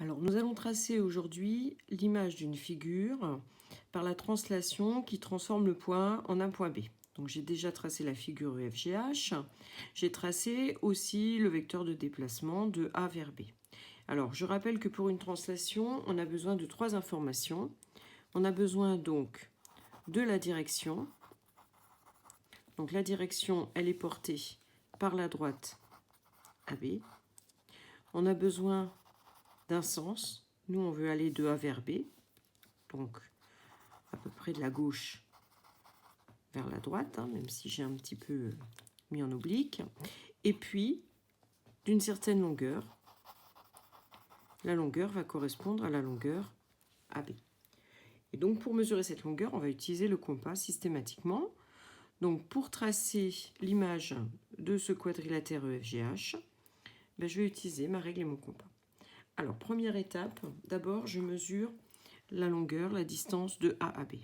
Alors, nous allons tracer aujourd'hui l'image d'une figure par la translation qui transforme le point A en un point B. Donc, j'ai déjà tracé la figure EFGH. J'ai tracé aussi le vecteur de déplacement de A vers B. Alors, je rappelle que pour une translation, on a besoin de 3 informations. On a besoin donc de la direction. Donc, la direction, elle est portée par la droite AB. On a besoin d'un sens. Nous, on veut aller de A vers B, donc à peu près de la gauche vers la droite, même si j'ai un petit peu mis en oblique. Et puis, d'une certaine longueur, la longueur va correspondre à la longueur AB. Et donc, pour mesurer cette longueur, on va utiliser le compas systématiquement. Donc, pour tracer l'image de ce quadrilatère EFGH, je vais utiliser ma règle et mon compas. Alors, première étape, d'abord, je mesure la longueur, la distance de A à B.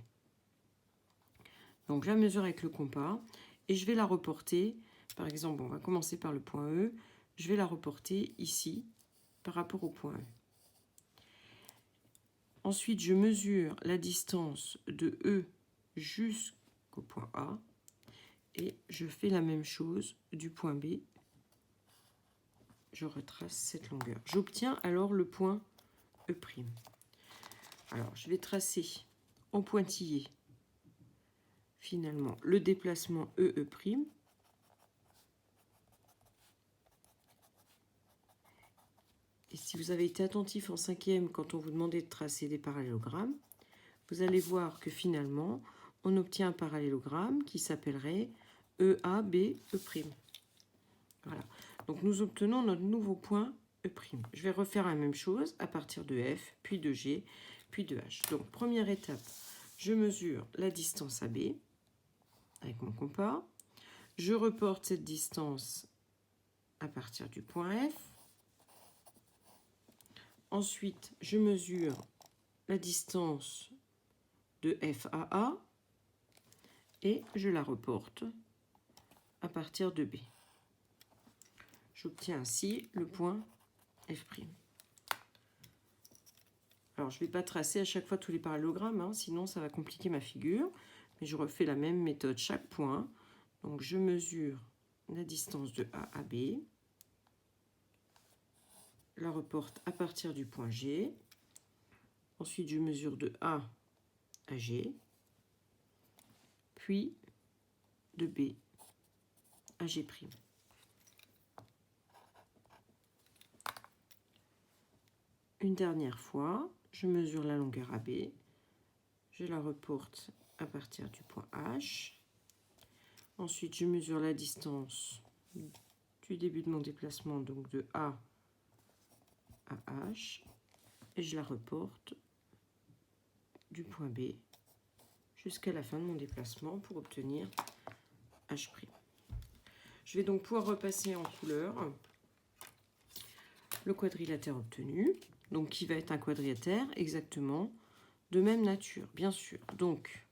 Donc, je la mesure avec le compas et je vais la reporter. Par exemple, on va commencer par le point E. Je vais la reporter ici par rapport au point E. Ensuite, je mesure la distance de E jusqu'au point A et je fais la même chose du point B. Je retrace cette longueur. J'obtiens alors le point E'. Alors, je vais tracer en pointillé finalement le déplacement EE'. Et si vous avez été attentif en 5e quand on vous demandait de tracer des parallélogrammes, vous allez voir que finalement, on obtient un parallélogramme qui s'appellerait EABE'. Voilà. Donc nous obtenons notre nouveau point E'. Je vais refaire la même chose à partir de F, puis de G, puis de H. Donc première étape, je mesure la distance AB avec mon compas. Je reporte cette distance à partir du point F. Ensuite, je mesure la distance de F à A et je la reporte à partir de B. J'obtiens ainsi le point F'. Alors, je ne vais pas tracer à chaque fois tous les parallélogrammes, sinon ça va compliquer ma figure. Mais je refais la même méthode chaque point. Donc, je mesure la distance de A à B. La reporte à partir du point G. Ensuite, je mesure de A à G. Puis de B à G'. Une dernière fois, je mesure la longueur AB. Je la reporte à partir du point H. Ensuite, je mesure la distance du début de mon déplacement, donc de A à H. Et je la reporte du point B jusqu'à la fin de mon déplacement pour obtenir H'. Je vais donc pouvoir repasser en couleur le quadrilatère obtenu, donc qui va être un quadrilatère exactement de même nature, bien sûr. Donc,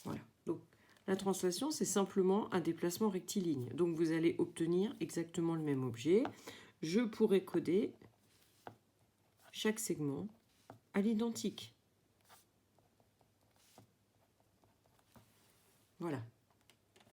voilà. Donc, la translation, c'est simplement un déplacement rectiligne. Donc, vous allez obtenir exactement le même objet. Je pourrais coder chaque segment à l'identique. Voilà.